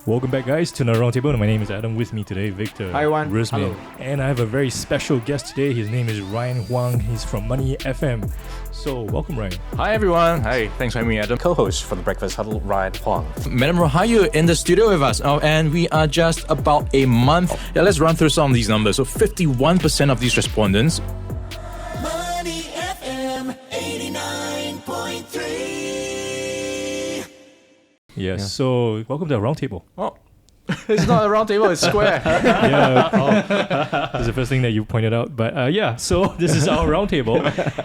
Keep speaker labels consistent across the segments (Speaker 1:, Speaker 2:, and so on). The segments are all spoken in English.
Speaker 1: Welcome back, guys, to another Roundtable. My name is Adam. With me today, Victor,
Speaker 2: Hi, Wan.
Speaker 1: Rusmin,
Speaker 2: Hello.
Speaker 1: and I have a very special guest today. His name is Ryan Huang. He's from Money FM. So, welcome, Ryan.
Speaker 3: Hi everyone. Hi, thanks for having me, Adam.
Speaker 2: Co-host for the Breakfast Huddle, Ryan Huang.
Speaker 3: Madam Rohayu in the studio with us. And we are just about a month. Yeah, let's run through some of these numbers. So 51% of these respondents.
Speaker 4: Money FM 89.3.
Speaker 1: Yes, so welcome to the Roundtable.
Speaker 3: Oh, it's not a round table, it's square.
Speaker 1: That's the first thing that you pointed out. But so this is our Roundtable.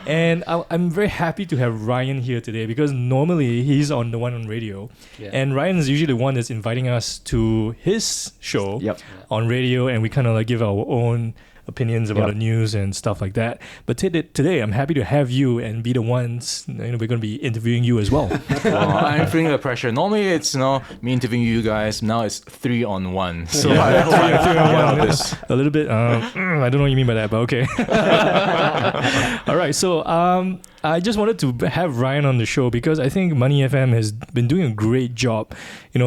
Speaker 1: And I'm very happy to have Ryan here today because normally he's on the one on radio.
Speaker 2: Yeah.
Speaker 1: And Ryan is usually the one that's inviting us to his show on radio, and we kind of like give our own opinions about the news and stuff like that. But today, I'm happy to have you and be the ones, we're going to be interviewing you as well.
Speaker 3: I'm feeling the pressure. Normally it's me interviewing you guys. Now it's 3-on-1. So
Speaker 1: Yeah.
Speaker 3: I hope I can get out of this.
Speaker 1: A little bit, I don't know what you mean by that, but okay. All right, so I just wanted to have Ryan on the show because I think Money FM has been doing a great job,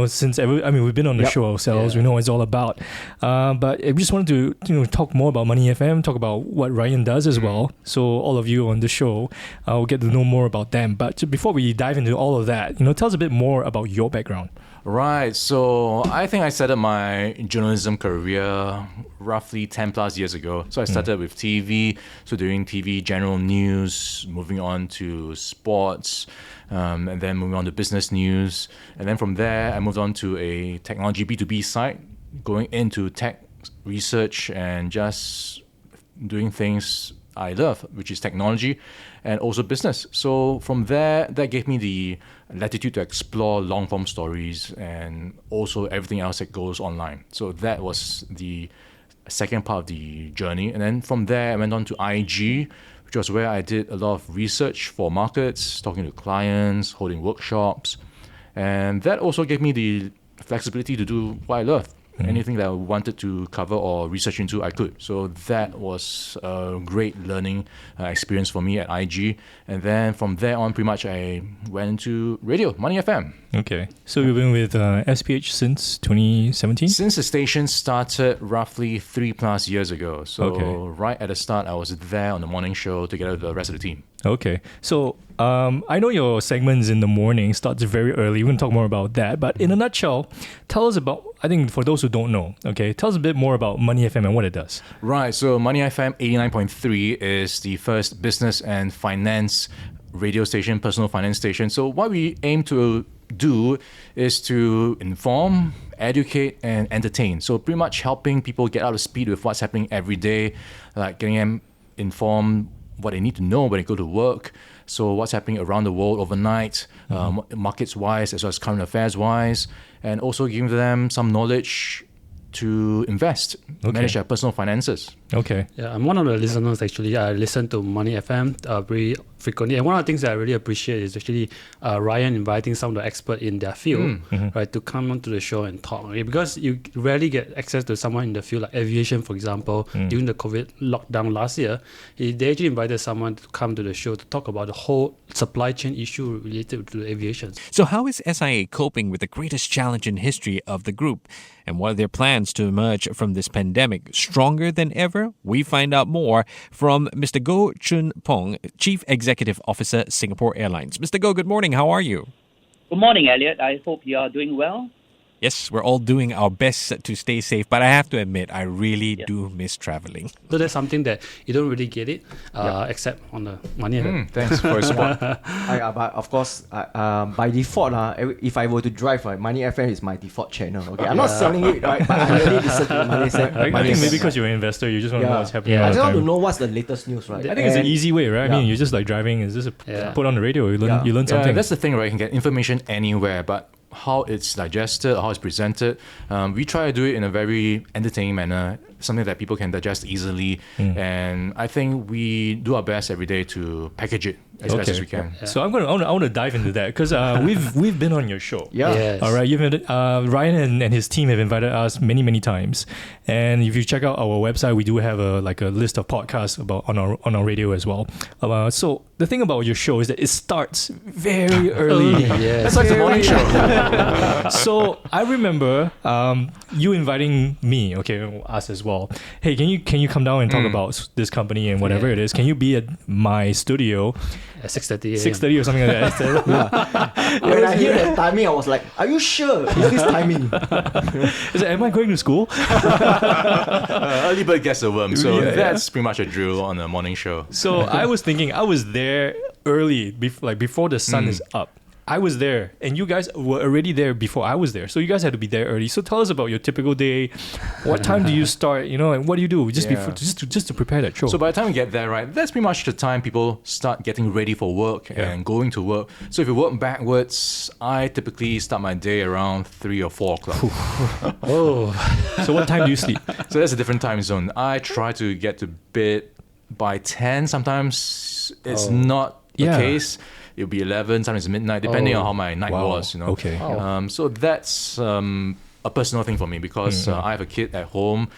Speaker 1: since we've been on the show ourselves. We know what it's all about. But I just wanted to, talk more about Money FM, talk about what Ryan does as well. So all of you on the show will get to know more about them. But before we dive into all of that, tell us a bit more about your background.
Speaker 3: Right, so I think I started my journalism career roughly 10 plus years ago. So I started with TV, so doing TV general news, moving on to sports, and then moving on to business news. And then from there, I moved on to a technology B2B site, going into tech research and just doing things I love, which is technology and also business. So from there, that gave me the latitude to explore long-form stories and also everything else that goes online. So that was the second part of the journey. And then from there, I went on to IG, which was where I did a lot of research for markets, talking to clients, holding workshops. And that also gave me the flexibility to do what I love. Anything that I wanted to cover or research into, I could. So that was a great learning experience for me at IG. And then from there on, pretty much I went into radio, Money FM.
Speaker 1: Okay. So you've been with SPH since 2017?
Speaker 3: Since the station started roughly 3+ years ago. So right at the start, I was there on the morning show together with the rest of the team.
Speaker 1: Okay. So I know your segments in the morning starts very early. We're going to talk more about that. But in a nutshell, tell us about, I think for those who don't know, tell us a bit more about Money FM and what it does.
Speaker 3: Right. So Money FM 89.3 is the first business and finance radio station, personal finance station. So what we aim to do is to inform, educate, and entertain. So pretty much helping people get out of speed with what's happening every day, like getting them informed what they need to know when they go to work. So what's happening around the world overnight, markets-wise as well as current affairs-wise, and also giving them some knowledge to invest, manage their personal finances.
Speaker 1: Okay.
Speaker 5: Yeah, I'm one of the listeners actually. I listen to Money FM very frequently. And one of the things that I really appreciate is actually Ryan inviting some of the experts in their field, right, to come onto the show and talk. Okay? Because you rarely get access to someone in the field, like aviation, for example. During the COVID lockdown last year, they actually invited someone to come to the show to talk about the whole supply chain issue related to aviation.
Speaker 6: So how is SIA coping with the greatest challenge in history of the group? And what are their plans to emerge from this pandemic stronger than ever? We find out more from Mr. Goh Chun Pong, Chief Executive Officer, Singapore Airlines. Mr. Goh, good morning. How are you?
Speaker 7: Good morning, Elliot. I hope you are doing well.
Speaker 6: Yes, we're all doing our best to stay safe, but I have to admit, I really do miss traveling.
Speaker 5: So that's something that you don't really get it, except on the Money FM.
Speaker 3: Thanks for your support.
Speaker 2: But of course, by default, if I were to drive, Money FM is my default channel. Okay, I'm not selling it, right? But I really listen to Money FM.
Speaker 1: I think maybe because you're an investor, you just want to know what's happening.
Speaker 2: I
Speaker 1: all
Speaker 2: just
Speaker 1: the
Speaker 2: want to
Speaker 1: time.
Speaker 2: know what's the latest news, right?
Speaker 1: I think it's an easy way, right? I mean, you're just like driving, it's just put on the radio, you learn something.
Speaker 3: That's the thing, right? You can get information anywhere, but how it's digested, how it's presented, we try to do it in a very entertaining manner, something that people can digest easily. And I think we do our best every day to package it as best as we can.
Speaker 1: So I want to dive into that because we've been on your show.
Speaker 2: Yeah.
Speaker 5: Yes.
Speaker 1: All right. Ryan and his team have invited us many times, and if you check out our website, we do have a list of podcasts about on our radio as well. So the thing about your show is that it starts very early.
Speaker 5: Yes.
Speaker 3: It's like the morning show.
Speaker 1: So I remember you inviting me, us as well. Hey, can you come down and talk about this company and whatever it is? Can you be at my studio
Speaker 5: At 6:30
Speaker 1: 6:30 or something like that?
Speaker 2: When I hear that timing, I was like, are you sure? Is this timing?
Speaker 1: Is it, am I going to school?
Speaker 3: Early bird gets the worm. So
Speaker 1: Yeah.
Speaker 3: that's pretty much a drill on a morning show.
Speaker 1: So I was thinking I was there early, before the sun is up. I was there, and you guys were already there before I was there. So you guys had to be there early. So tell us about your typical day. What time do you start? And what do you do just before, just to prepare that show?
Speaker 3: So by the time we get there, right, that's pretty much the time people start getting ready for work and going to work. So if you work backwards, I typically start my day around 3 or 4 o'clock.
Speaker 1: So what time do you sleep?
Speaker 3: So that's a different time zone. I try to get to bed by 10. Sometimes it's not the
Speaker 1: Yeah.
Speaker 3: case. It'll be 11, sometimes it's midnight, depending on how my night was,
Speaker 1: Okay.
Speaker 3: So that's a personal thing for me because I have a kid at home.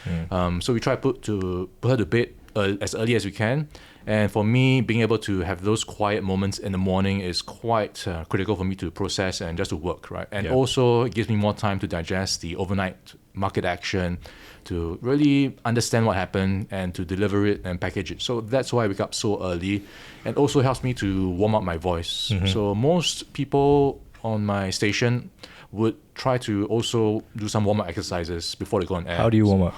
Speaker 3: So we try to put her to bed as early as we can. And for me, being able to have those quiet moments in the morning is quite critical for me to process and just to work, right? And also, it gives me more time to digest the overnight market action, to really understand what happened and to deliver it and package it. So that's why I wake up so early, and also helps me to warm up my voice. So most people on my station would try to also do some warm-up exercises before they go on air.
Speaker 1: How do you warm up?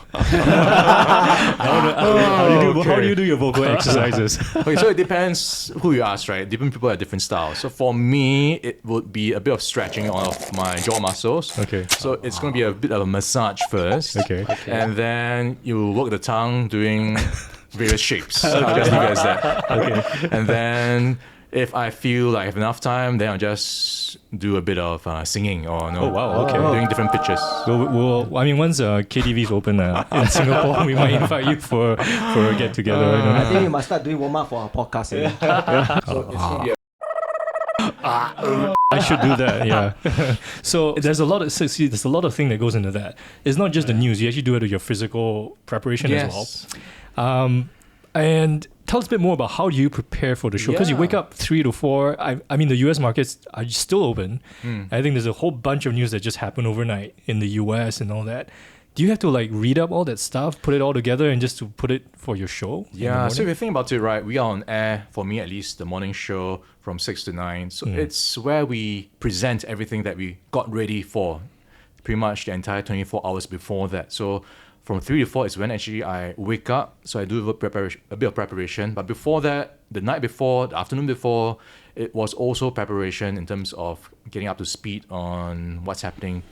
Speaker 1: How do you do your vocal exercises?
Speaker 3: Okay, so it depends who you ask, right? Different people have different styles. So for me, it would be a bit of stretching of my jaw muscles.
Speaker 1: Okay.
Speaker 3: So it's going to be a bit of a massage first.
Speaker 1: Okay.
Speaker 3: And then you work the tongue doing various shapes. I'll just leave it as that.
Speaker 1: Okay.
Speaker 3: And then if I feel like I have enough time, then I'll just do a bit of singing or doing different pitches.
Speaker 1: Once KTV is open in Singapore, we might invite you for a get together.
Speaker 2: I think we must start doing warm up for our podcast.
Speaker 1: I should do that. Yeah. So there's a lot of thing that goes into that. It's not just the news. You actually do it with your physical preparation as well. And tell us a bit more about how do you prepare for the show? Because you wake up 3 to 4. I mean, the US markets are still open. I think there's a whole bunch of news that just happened overnight in the US and all that. Do you have to read up all that stuff, put it all together, and just to put it for your show?
Speaker 3: Yeah, so if you think about it, right, we are on air, for me at least, the morning show from 6 to 9. So it's where we present everything that we got ready for pretty much the entire 24 hours before that. So from 3 to 4 is when actually I wake up. So I do a bit of preparation. But before that, the night before, the afternoon before, it was also preparation in terms of getting up to speed on what's happening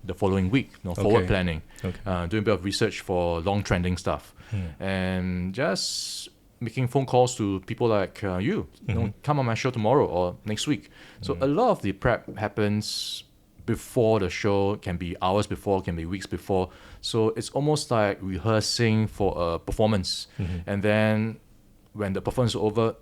Speaker 3: the following week, forward planning, doing a bit of research for long trending stuff, and just making phone calls to people like you know, come on my show tomorrow or next week. So a lot of the prep happens before the show, can be hours before, can be weeks before. So it's almost like rehearsing for a performance. And then when the performance is over,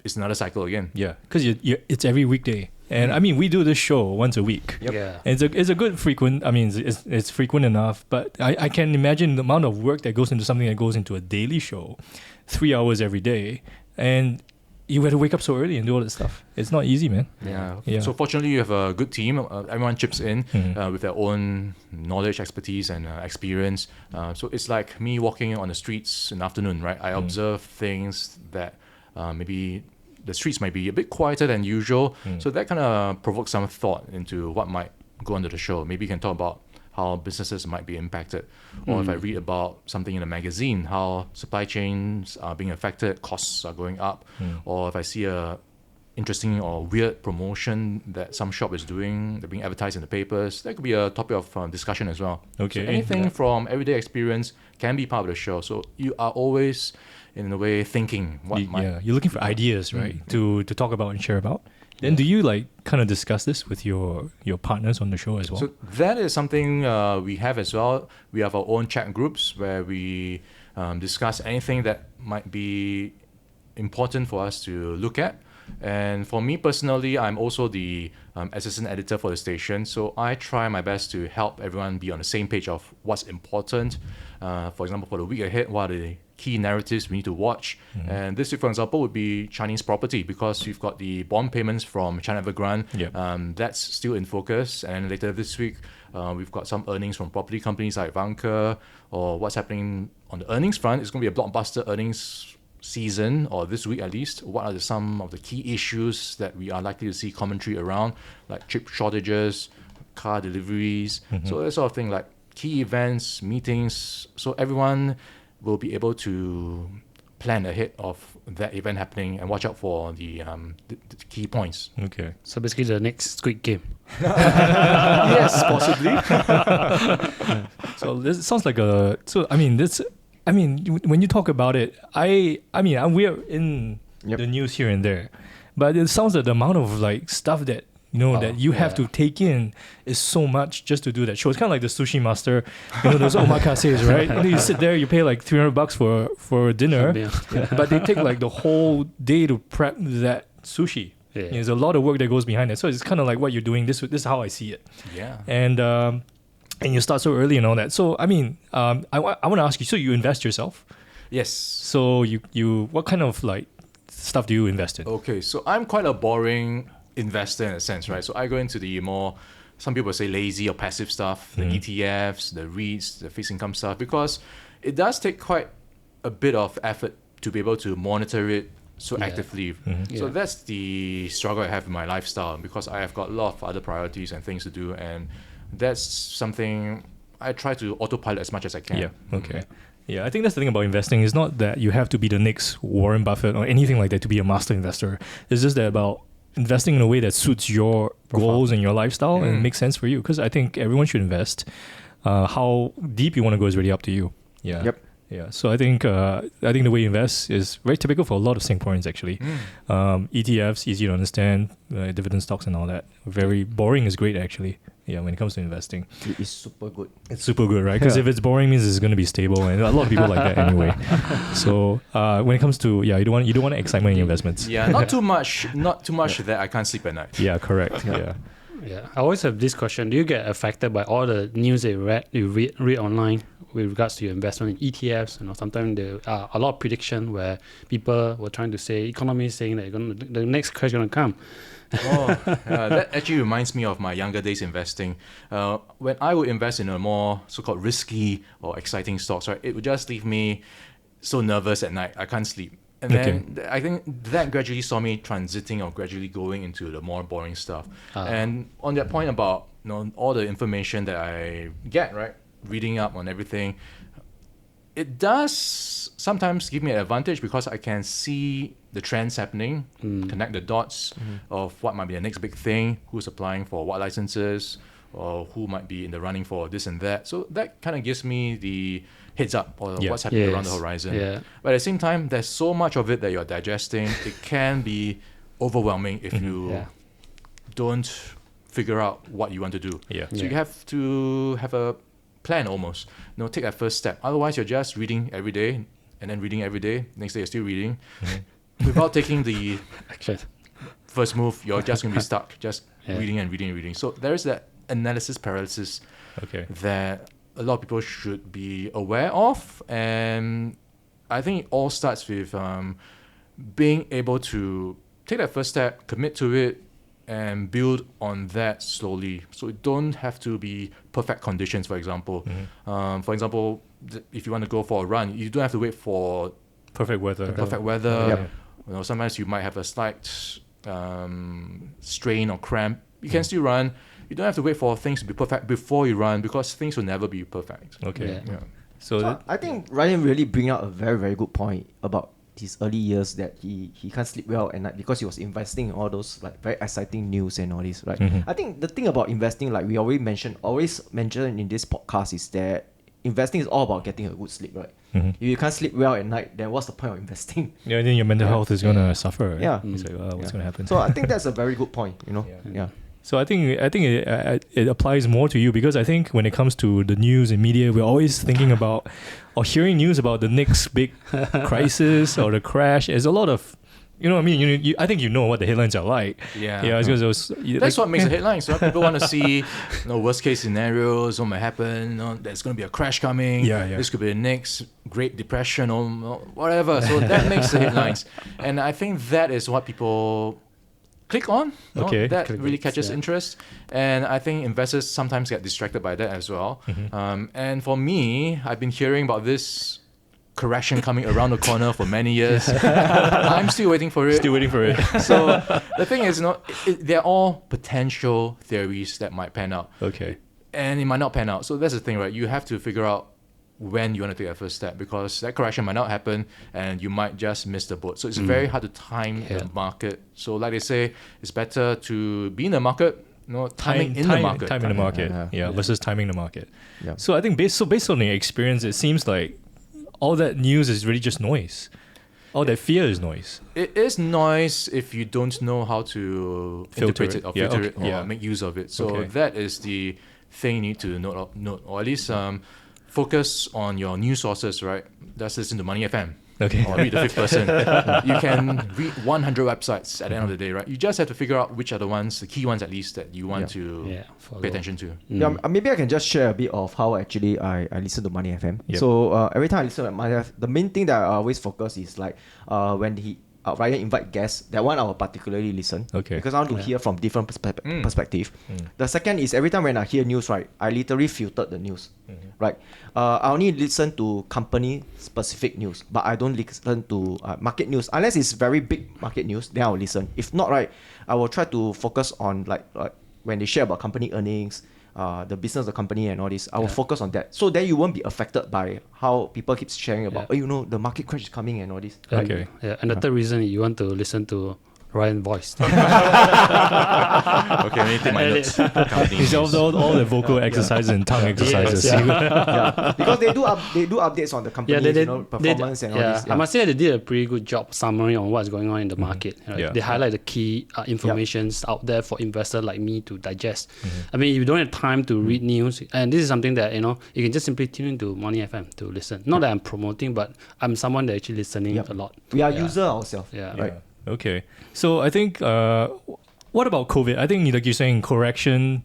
Speaker 3: it's another cycle again.
Speaker 1: Yeah, because it's every weekday. And I mean, we do this show once a week.
Speaker 5: Yeah.
Speaker 1: And it's a good frequent, I mean, it's frequent enough, but I can imagine the amount of work that goes into something that goes into a daily show, 3 hours every day. And you had to wake up so early and do all that stuff. It's not easy, man.
Speaker 3: Yeah. So fortunately, you have a good team. Everyone chips in with their own knowledge, expertise, and experience. So it's like me walking on the streets in the afternoon, right? I observe things that maybe the streets might be a bit quieter than usual. So that kind of provokes some thought into what might go under the show. Maybe you can talk about how businesses might be impacted. Or if I read about something in a magazine, how supply chains are being affected, costs are going up. Or if I see a interesting or weird promotion that some shop is doing, they're being advertised in the papers, that could be a topic of discussion as well.
Speaker 1: Okay.
Speaker 3: So anything from everyday experience can be part of the show. So you are always, in a way, thinking what might...
Speaker 1: You're looking for ideas, right, to talk about and share about. Then do you like kind of discuss this with your partners on the show as well?
Speaker 3: So that is something we have as well. We have our own chat groups where we discuss anything that might be important for us to look at. And for me personally, I'm also the assistant editor for the station. So I try my best to help everyone be on the same page of what's important. For example, for the week ahead, what are the key narratives we need to watch? And this week, for example, would be Chinese property, because we've got the bond payments from China Evergrande.
Speaker 1: Yep.
Speaker 3: That's still in focus. And later this week, we've got some earnings from property companies like Volcker, or what's happening on the earnings front. It's going to be a blockbuster earnings season, or this week at least. What are some of the key issues that we are likely to see commentary around, like chip shortages, car deliveries, so that sort of thing, like key events, meetings, so everyone will be able to plan ahead of that event happening and watch out for the key points.
Speaker 1: Okay.
Speaker 5: So basically, the next Squid Game.
Speaker 3: Yes, possibly.
Speaker 1: So this sounds like a. So I mean, this. I mean, when you talk about it, we're in the news here and there, but it sounds like the amount of like stuff that that you have to take in is so much just to do that show. It's kind of like the Sushi Master, those omakases, right? And you sit there, you pay like $300 for dinner, but they take like the whole day to prep that sushi.
Speaker 5: Yeah.
Speaker 1: There's a lot of work that goes behind it. So it's kind of like what you're doing. This is how I see it.
Speaker 3: Yeah.
Speaker 1: And you start so early and all that. So I mean, I want to ask you. So you invest yourself?
Speaker 3: Yes.
Speaker 1: So you what kind of like stuff do you invest in?
Speaker 3: Okay, so I'm quite a boring investor in a sense, right? So I go into the more, some people say lazy or passive stuff, the ETFs, the REITs, the fixed income stuff, because it does take quite a bit of effort to be able to monitor it so actively. So that's the struggle I have in my lifestyle, because I have got a lot of other priorities and things to do, and that's something I try to autopilot as much as I can.
Speaker 1: Yeah. Okay. Yeah, I think that's the thing about investing. It's not that you have to be the next Warren Buffett or anything like that to be a master investor. It's just that about investing in a way that suits your goals and your lifestyle and makes sense for you. Because I think everyone should invest. How deep you want to go is really up to you. Yeah.
Speaker 2: Yep.
Speaker 1: Yeah. So I think the way you invest is very typical for a lot of Singaporeans actually. ETFs, easy to understand, dividend stocks and all that. Very boring is great actually. Yeah, when it comes to investing.
Speaker 2: It is super good.
Speaker 1: It's super good, right? Because if it's boring, means it's going to be stable, and a lot of people like that anyway. So when it comes to you don't want excitement in your investments.
Speaker 3: Yeah, not too much that I can't sleep at night.
Speaker 1: Yeah, correct. Yeah.
Speaker 5: Yeah, I always have this question: do you get affected by all the news that you read online with regards to your investment in ETFs? Sometimes there are a lot of prediction where people were trying to say, economists saying that the next crash is going to come.
Speaker 3: That actually reminds me of my younger days investing. When I would invest in a more so-called risky or exciting stocks, right, it would just leave me so nervous at night. I can't sleep. And then I think that gradually saw me transiting or gradually going into the more boring stuff. And on that point about all the information that I get, right, reading up on everything, it does sometimes give me an advantage because I can see the trends happening, connect the dots of what might be the next big thing, who's applying for what licenses, or who might be in the running for this and that. So that kind of gives me the heads up or what's happening around the horizon. Yeah. But at the same time, there's so much of it that you're digesting. It can be overwhelming if you don't figure out what you want to do.
Speaker 1: Yeah.
Speaker 3: So you have to have a plan almost. Take that first step. Otherwise, you're just reading every day and then reading every day. Next day, you're still reading. Without taking the first move, you're just going to be stuck, just reading and reading and reading. So there is that analysis paralysis that a lot of people should be aware of. And I think it all starts with being able to take that first step, commit to it, and build on that slowly. So it don't have to be perfect conditions, for example. For example, if you want to go for a run, you don't have to wait for
Speaker 1: perfect weather.
Speaker 3: Sometimes you might have a slight strain or cramp. You can still run. You don't have to wait for things to be perfect before you run, because things will never be perfect.
Speaker 1: Okay.
Speaker 2: So I think Ryan really bring out a very, very good point about his early years that he can't sleep well at night because he was investing in all those like very exciting news and all this, right? I think the thing about investing, like we always mentioned in this podcast, is that investing is all about getting a good sleep, right? If you can't sleep well at night, then what's the point of investing?
Speaker 1: Yeah, then your mental health is gonna suffer. Right?
Speaker 2: Yeah.
Speaker 1: It's like, what's gonna happen?
Speaker 2: So I think that's a very good point, you know. Yeah.
Speaker 1: So I think it applies more to you, because I think when it comes to the news and media, we're always thinking about or hearing news about the next big crisis or the crash. There's a lot of, you know what I mean? I think you know what the headlines are like.
Speaker 3: Yeah.
Speaker 1: Yeah. Because
Speaker 3: That's what makes the headlines. Right? People want to see worst case scenarios, what might happen. There's going to be a crash coming.
Speaker 1: Yeah.
Speaker 3: This could be the next Great Depression or whatever. So that makes the headlines. And I think that is what people click on.
Speaker 1: Okay.
Speaker 3: That really catches interest. And I think investors sometimes get distracted by that as well. And for me, I've been hearing about this correction coming around the corner for many years. I'm still waiting for it.
Speaker 1: Still waiting for it.
Speaker 3: So the thing is, they're all potential theories that might pan out.
Speaker 1: Okay.
Speaker 3: And it might not pan out. So that's the thing, right? You have to figure out when you want to take that first step, because that correction might not happen and you might just miss the boat. So it's very hard to time the market. So like they say, it's better to be in the market, timing in the market.
Speaker 1: Timing the market. Yeah. Versus timing the market.
Speaker 2: Yeah.
Speaker 1: So I think based on your experience, it seems like all that news is really just noise. All that fear is noise.
Speaker 3: It is noise if you don't know how to
Speaker 1: Filter
Speaker 3: interpret
Speaker 1: it.
Speaker 3: it or
Speaker 1: Yeah,
Speaker 3: filter
Speaker 1: okay.
Speaker 3: it or
Speaker 1: Yeah.
Speaker 3: make use of it. So
Speaker 1: Okay.
Speaker 3: that is the thing you need to note, or at least focus on your news sources, right? Just listen to Money FM.
Speaker 1: Okay.
Speaker 3: Or read the Fifth Person. You can read 100 websites at the end of the day, right? You just have to figure out which are the ones, the key ones at least, that you want to pay attention to.
Speaker 2: Yeah, maybe I can just share a bit of how actually I listen to Money FM.
Speaker 1: Yep.
Speaker 2: So every time I listen to Money FM, the main thing that I always focus is like when Ryan invite guests, that one I will particularly listen.
Speaker 1: Okay.
Speaker 2: Because I want to hear from different perspective. The second is every time when I hear news, right, I literally filtered the news. Right. I only listen to company specific news, but I don't listen to market news. Unless it's very big market news, then I'll listen. If not, right, I will try to focus on like when they share about company earnings, the business of the company and all this, I will focus on that. So then you won't be affected by how people keep sharing about, the market crash is coming and all this.
Speaker 1: Okay.
Speaker 5: Yeah, and the third reason you want to listen to Ryan's voice.
Speaker 3: Okay, let me take my notes.
Speaker 1: It's all the vocal exercises and tongue exercises.
Speaker 2: Yeah, because they do updates on the company's performance and all this.
Speaker 5: I must say they did a pretty good job summary on what's going on in the market.
Speaker 1: Yeah.
Speaker 5: They highlight the key informations out there for investors like me to digest. I mean, if you don't have time to read news, and this is something that you can just simply tune into Money FM to listen. Not that I'm promoting, but I'm someone that actually listening a lot.
Speaker 2: We are user ourselves.
Speaker 5: Yeah.
Speaker 2: Right.
Speaker 1: Okay. So I think, what about COVID? I think, like you're saying, correction.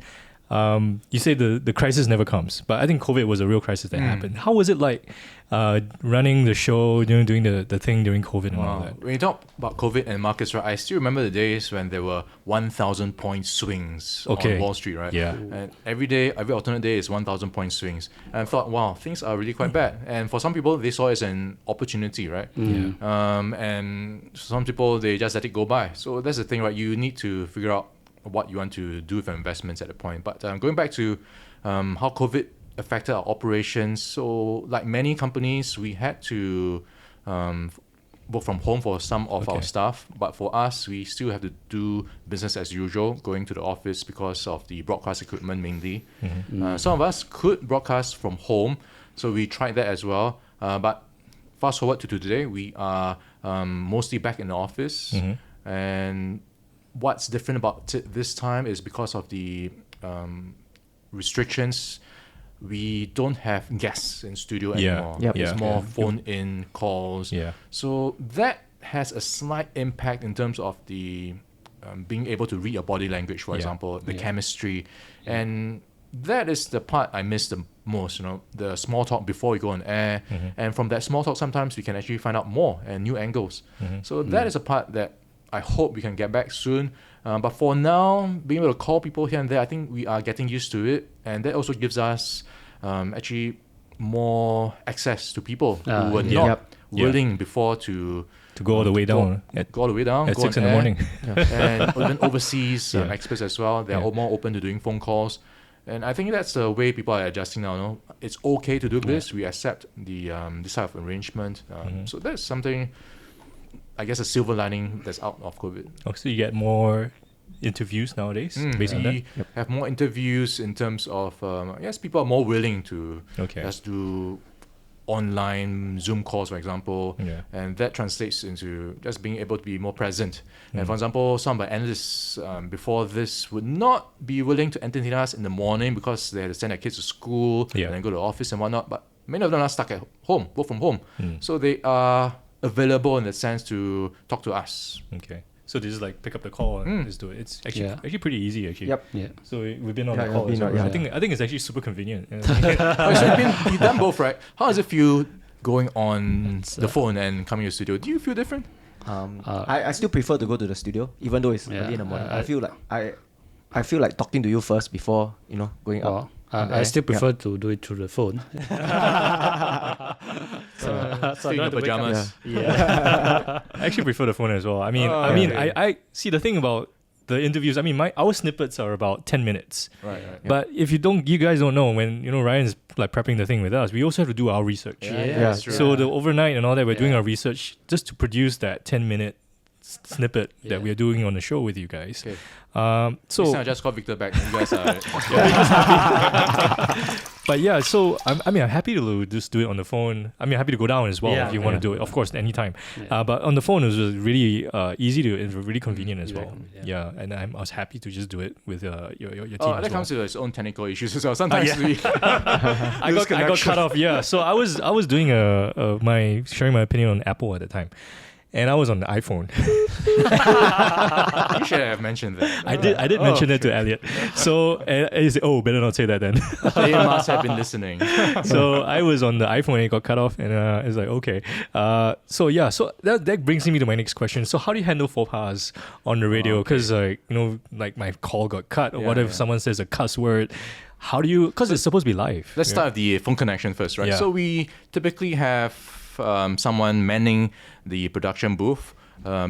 Speaker 1: You say the crisis never comes, but I think COVID was a real crisis that happened. How was it like running the show, doing the thing during COVID and all that?
Speaker 3: When you talk about COVID and markets, right, I still remember the days when there were 1,000 point swings on Wall Street, right?
Speaker 1: Yeah.
Speaker 3: And every alternate day is 1,000 point swings. And I thought, wow, things are really quite bad. And for some people, they saw it as an opportunity, right? And some people, they just let it go by. So that's the thing, right? You need to figure out what you want to do with your investments at the point. But going back to how COVID affected our operations, so like many companies, we had to work from home for some of our staff, but for us, we still have to do business as usual, going to the office because of the broadcast equipment mainly. Some of us could broadcast from home, so we tried that as well. But fast forward to today, we are mostly back in the office, and what's different about this time is because of the restrictions, we don't have guests in studio anymore. It's more phone-in calls. So that has a slight impact in terms of the being able to read your body language, for example, the chemistry. And that is the part I miss the most, the small talk before we go on air. And from that small talk, sometimes we can actually find out more and new angles. So that is a part that I hope we can get back soon. But for now, being able to call people here and there, I think we are getting used to it. And that also gives us actually more access to people who were not willing before to
Speaker 1: go all the way down.
Speaker 3: Go all the way down.
Speaker 1: At
Speaker 3: go
Speaker 1: 6 in
Speaker 3: on
Speaker 1: the
Speaker 3: air.
Speaker 1: morning.
Speaker 3: And even overseas experts as well. They're more open to doing phone calls. And I think that's the way people are adjusting now. It's okay to do this. We accept the this type of arrangement. So that's something I guess, a silver lining that's out of COVID.
Speaker 1: Oh, so you get more interviews nowadays based on that?
Speaker 3: We have more interviews in terms of, yes, people are more willing to
Speaker 1: Okay.
Speaker 3: just do online Zoom calls, for example,
Speaker 1: Yeah.
Speaker 3: and that translates into just being able to be more present. And for example, some of the analysts before this would not be willing to entertain us in the morning because they had to send their kids to school
Speaker 1: Yeah.
Speaker 3: and then go to the office and whatnot, but many of them are stuck at home, work from home. So they are available in the sense to talk to us.
Speaker 1: Okay. So they just like pick up the call and just do it. It's actually pretty easy actually.
Speaker 2: Yep.
Speaker 5: Yeah.
Speaker 1: So we've been on
Speaker 2: Yeah,
Speaker 1: the
Speaker 2: yeah,
Speaker 1: call.
Speaker 2: been
Speaker 1: as well.
Speaker 2: on- yeah,
Speaker 1: I think it's actually super convenient.
Speaker 3: Oh, so you've done both, right? How does it feel going on the phone and coming to the studio? Do you feel different?
Speaker 2: I still prefer to go to the studio, even though it's early in the morning. I feel like I feel like talking to you first before going
Speaker 5: Well,
Speaker 2: up. on the
Speaker 5: I
Speaker 2: air.
Speaker 5: still prefer to do it through the phone.
Speaker 3: Still in your pajamas.
Speaker 1: I actually prefer the phone as well. I mean, I see the thing about the interviews. I mean, our snippets are about 10 minutes.
Speaker 3: Right.
Speaker 1: But if you guys don't know, when Ryan's like prepping the thing with us, we also have to do our research.
Speaker 3: That's true.
Speaker 1: So the overnight and all that, we're doing our research just to produce that 10-minute snippet that we are doing on the show with you guys.
Speaker 3: Okay.
Speaker 1: So
Speaker 3: Next time I just call Victor back. You guys are...
Speaker 1: But yeah, so I'm happy to just do it on the phone. I'm happy to go down as well if you want to do it. Of course, anytime. But on the phone, it was really easy to, it's really convenient as well. Yeah, and I was happy to just do it with your team as
Speaker 3: that
Speaker 1: well.
Speaker 3: comes with its own technical issues as well. Sometimes we...
Speaker 1: I got cut off. Yeah, so I was doing sharing my opinion on Apple at the time. And I was on the iPhone.
Speaker 3: You should have mentioned that.
Speaker 1: I did mention it to Elliot. So and he said, "Oh, better not say that then."
Speaker 3: They must have been listening.
Speaker 1: So I was on the iPhone and it got cut off, and it's like okay. So that brings me to my next question. So how do you handle faux pas on the radio? Because like my call got cut, or what if someone says a cuss word? How do you? Because it's supposed to be live.
Speaker 3: Let's start with the phone connection first, right?
Speaker 1: Yeah.
Speaker 3: So we typically have someone manning the production booth.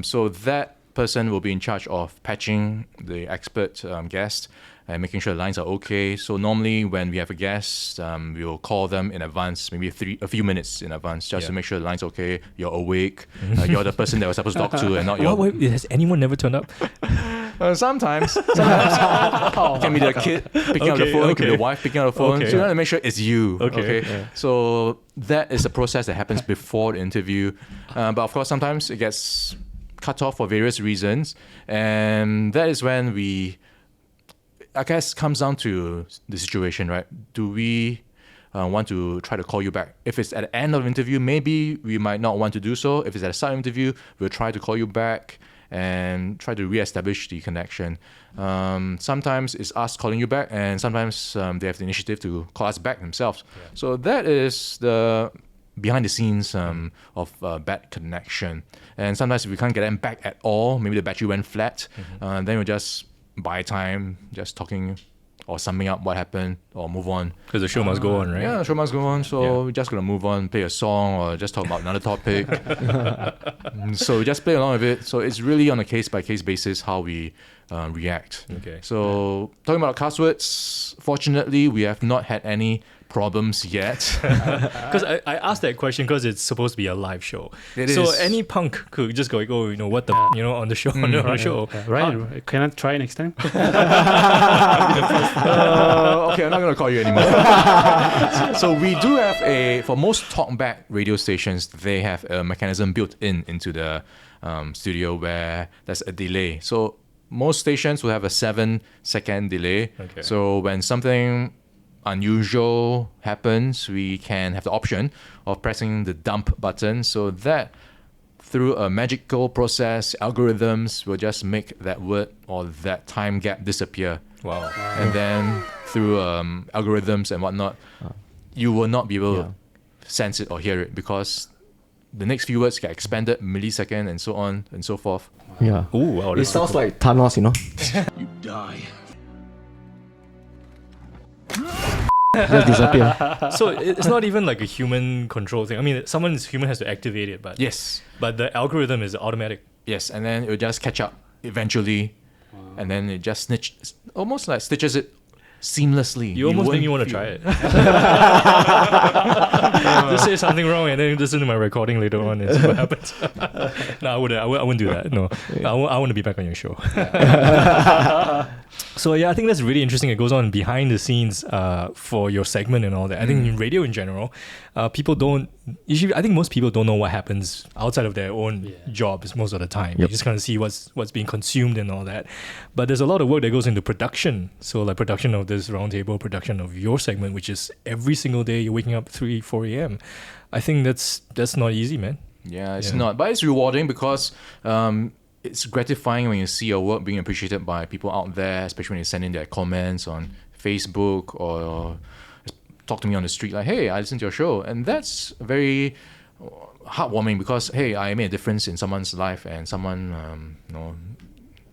Speaker 3: So that person will be in charge of patching the expert guest and making sure the lines are okay. So normally when we have a guest, we'll call them in advance, maybe a few minutes in advance, just to make sure the line's okay, you're awake, you're the person that was supposed to talk to and not your...
Speaker 1: Wait, has anyone never turned up?
Speaker 3: Sometimes. It can be the kid picking up the phone, it can be the wife picking up the phone.
Speaker 1: Okay.
Speaker 3: So you want to make sure it's you.
Speaker 1: Okay. Yeah.
Speaker 3: So that is a process that happens before the interview. But of course, sometimes it gets cut off for various reasons. And that is when I guess, comes down to the situation, right? Do we want to try to call you back? If it's at the end of the interview, maybe we might not want to do so. If it's at the start of the interview, we'll try to call you back and try to re-establish the connection. Sometimes it's us calling you back, and sometimes they have the initiative to call us back themselves. Yeah. So that is the behind the scenes of bad connection. And sometimes if we can't get them back at all, maybe the battery went flat, then we'll just buy time, just talking or summing up what happened or move on.
Speaker 1: Because the show must go on, right?
Speaker 3: Yeah, the show must go on. So we're just going to move on, play a song or just talk about another topic. So we just play along with it. So it's really on a case-by-case basis how we react.
Speaker 1: Okay.
Speaker 3: So talking about cuss words, fortunately, we have not had any problems yet.
Speaker 1: Because I asked that question because it's supposed to be a live show.
Speaker 3: It
Speaker 1: so
Speaker 3: is.
Speaker 1: any punk could just go like, oh, what the on the show, on the show.
Speaker 5: Ryan, can I try next time?
Speaker 3: Okay, I'm not going to call you anymore. So we do have for most talkback radio stations, they have a mechanism built into the studio where there's a delay. So most stations will have a 7-second delay.
Speaker 1: Okay.
Speaker 3: So when something unusual happens, we can have the option of pressing the dump button, so that through a magical process, algorithms will just make that word or that time gap disappear.
Speaker 1: Wow.
Speaker 3: And then through algorithms and whatnot, you will not be able to sense it or hear it, because the next few words get expanded millisecond and so on and so forth.
Speaker 2: Yeah.
Speaker 1: Ooh, wow.
Speaker 2: It
Speaker 1: That's
Speaker 2: sounds like Thanos,
Speaker 4: You die.
Speaker 2: just disappear.
Speaker 1: so it's not even like a human control thing. I mean, human has to activate it, but
Speaker 3: Yes.
Speaker 1: but the algorithm is automatic.
Speaker 3: Yes, and then it will just catch up eventually, and then it just almost like stitches it seamlessly.
Speaker 1: You almost make me want to try it. Just say something wrong and then listen to my recording later on and see what happens. No, I wouldn't do that. No, I want to be back on your show. So yeah, I think that's really interesting. It goes on behind the scenes for your segment and all that. I think in radio in general, people don't usually. I think most people don't know what happens outside of their own jobs most of the time. You just kind of see what's being consumed and all that. But there's a lot of work that goes into production. So like production of this roundtable, production of your segment, which is every single day you're waking up 3-4 a.m. I think that's not easy, man.
Speaker 3: Yeah, it's not, but it's rewarding because it's gratifying when you see your work being appreciated by people out there, especially when they send in their comments on Facebook or talk to me on the street like, hey, I listened to your show. And that's very heartwarming because, hey, I made a difference in someone's life and someone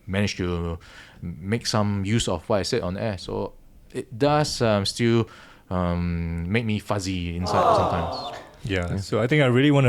Speaker 3: managed to make some use of what I said on air. So it does still make me fuzzy inside sometimes.
Speaker 1: Yeah, so I think we really want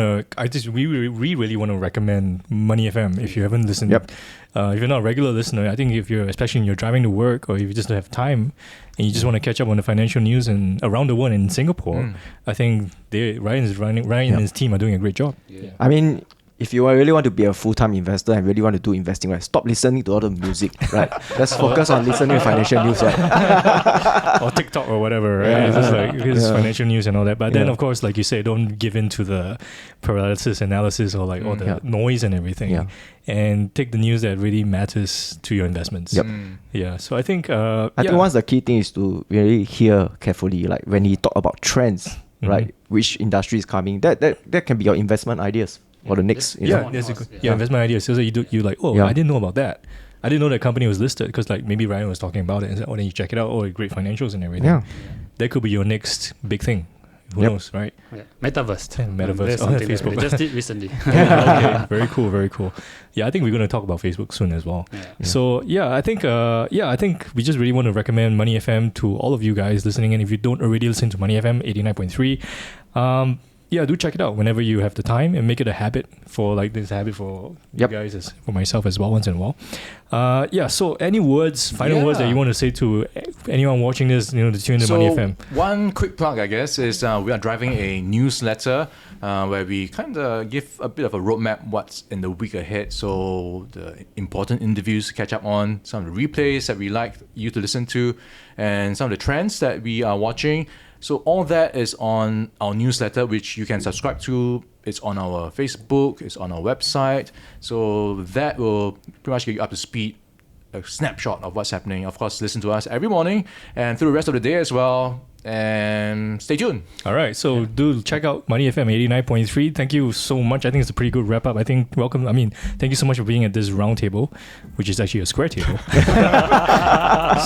Speaker 1: to recommend Money FM if you haven't listened.
Speaker 2: Yep.
Speaker 1: If you're not a regular listener, I think especially when you're driving to work or if you just don't have time and you just want to catch up on the financial news and around the world in Singapore, I think Ryan and his team are doing a great job.
Speaker 2: Yeah. I mean, if you really want to be a full-time investor and really want to do investing, right, stop listening to all the music, right? Let's focus on listening to financial news, right?
Speaker 1: Or TikTok or whatever, right? It's just like here's financial news and all that. But then, of course, like you say, don't give in to the paralysis analysis or like all the noise and everything.
Speaker 2: Yeah.
Speaker 1: And take the news that really matters to your investments.
Speaker 2: Yep.
Speaker 1: Yeah. So I think
Speaker 2: I think one of the key things is to really hear carefully, like when he talk about trends, right? Which industry is coming, that can be your investment ideas. Or the next, investment ideas. So you like, I didn't know about that. I didn't know that company was listed because like maybe Ryan was talking about it and said, then you check it out. Oh, great financials and everything. Yeah, that could be your next big thing. Who knows, right?
Speaker 5: Yeah. Metaverse.
Speaker 1: Facebook.
Speaker 5: They just did recently.
Speaker 1: Okay, very cool. Yeah, I think we're going to talk about Facebook soon as well. Yeah. So I think we just really want to recommend Money FM to all of you guys listening. And if you don't already listen to Money FM 89.3, do check it out whenever you have the time and make it a habit for you guys, as for myself as well, once in a while. So any final words that you want to say to anyone watching this, to tune into Money FM?
Speaker 3: One quick plug, I guess, is we are driving a newsletter where we kind of give a bit of a roadmap what's in the week ahead. So the important interviews to catch up on, some of the replays that we like you to listen to, and some of the trends that we are watching. So all that is on our newsletter, which you can subscribe to. It's on our Facebook, it's on our website. So that will pretty much get you up to speed, a snapshot of what's happening. Of course, listen to us every morning and through the rest of the day as well. And stay tuned.
Speaker 1: All right, so do check out Money FM 89.3. Thank you so much. I think it's a pretty good wrap up. Thank you so much for being at this round table, which is actually a square table.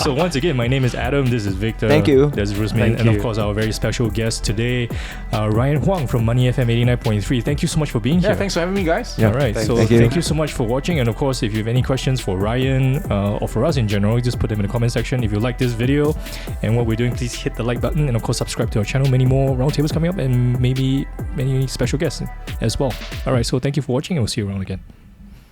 Speaker 1: So once again, my name is Adam. This is Victor.
Speaker 2: Thank you.
Speaker 1: There's Rusmin, and of course our very special guest today, Ryan Huang from Money FM 89.3. Thank you so much for being here.
Speaker 3: Yeah, thanks for having me, guys.
Speaker 1: Yeah, all right. Thank you so much for watching. And of course, if you have any questions for Ryan or for us in general, just put them in the comment section. If you like this video and what we're doing, please hit the like button, and of course subscribe to our channel. Many more roundtables coming up and maybe many special guests as well. All right, so thank you for watching and we'll see you around again.